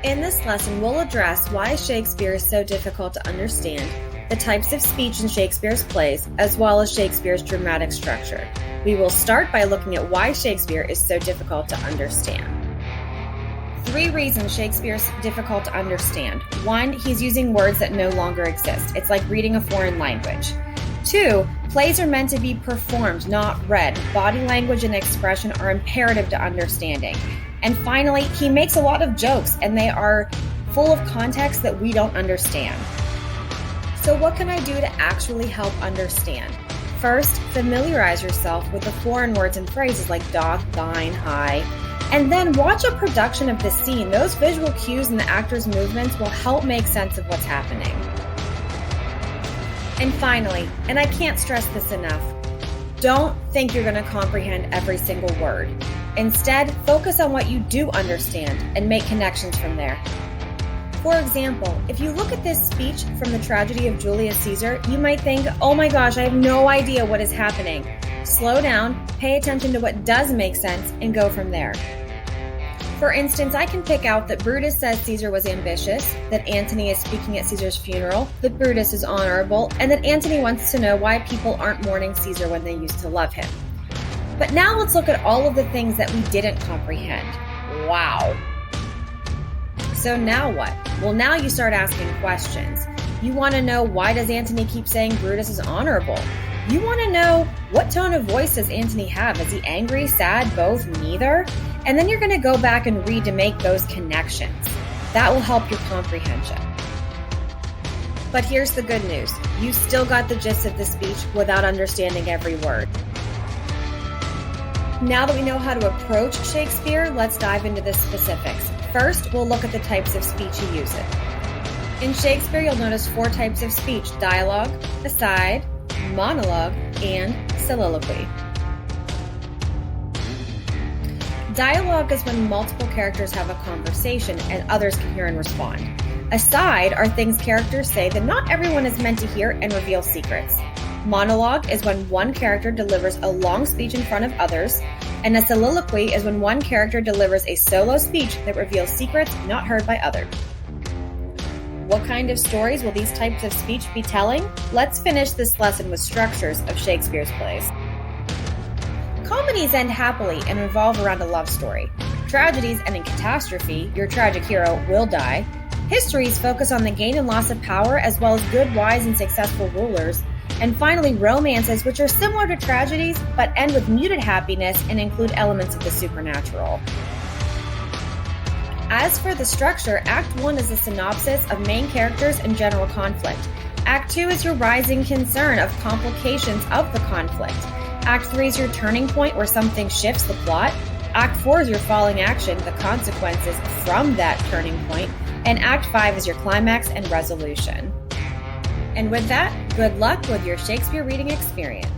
In this lesson, we'll address why Shakespeare is so difficult to understand, the types of speech in Shakespeare's plays, as well as Shakespeare's dramatic structure. We will start by looking at why Shakespeare is so difficult to understand. 3 reasons Shakespeare is difficult to understand. 1, he's using words that no longer exist. It's like reading a foreign language. 2, plays are meant to be performed, not read. Body language and expression are imperative to understanding. And finally, he makes a lot of jokes, and they are full of context that we don't understand. So what can I do to actually help understand? First, familiarize yourself with the foreign words and phrases like doth, thine, high, and then watch a production of the scene. Those visual cues and the actor's movements will help make sense of what's happening. And finally, and I can't stress this enough, don't think you're going to comprehend every single word. Instead, focus on what you do understand and make connections from there. For example, if you look at this speech from the tragedy of Julius Caesar, you might think, oh my gosh, I have no idea what is happening. Slow down, pay attention to what does make sense, and go from there. For instance, I can pick out that Brutus says Caesar was ambitious, that Antony is speaking at Caesar's funeral, that Brutus is honorable, and that Antony wants to know why people aren't mourning Caesar when they used to love him. But now let's look at all of the things that we didn't comprehend. Wow. So now what? Well, now you start asking questions. You want to know, why does Antony keep saying Brutus is honorable? You want to know, what tone of voice does Antony have? Is he angry, sad, both, neither? And then you're going to go back and read to make those connections. That will help your comprehension. But here's the good news. You still got the gist of the speech without understanding every word. Now that we know how to approach Shakespeare, let's dive into the specifics. First, we'll look at the types of speech he uses. In Shakespeare, you'll notice 4 types of speech: dialogue, aside, monologue, and soliloquy. Dialogue is when multiple characters have a conversation and others can hear and respond. Aside are things characters say that not everyone is meant to hear and reveal secrets. Monologue is when one character delivers a long speech in front of others, and a soliloquy is when one character delivers a solo speech that reveals secrets not heard by others. What kind of stories will these types of speech be telling? Let's finish this lesson with structures of Shakespeare's plays. Comedies end happily and revolve around a love story. Tragedies end in catastrophe, your tragic hero will die. Histories focus on the gain and loss of power, as well as good, wise, and successful rulers. And finally, romances, which are similar to tragedies, but end with muted happiness and include elements of the supernatural. As for the structure, Act 1 is a synopsis of main characters and general conflict. Act 2 is your rising concern of complications of the conflict. Act 3 is your turning point where something shifts the plot. Act 4 is your falling action, the consequences from that turning point. And Act 5 is your climax and resolution. And with that, good luck with your Shakespeare reading experience.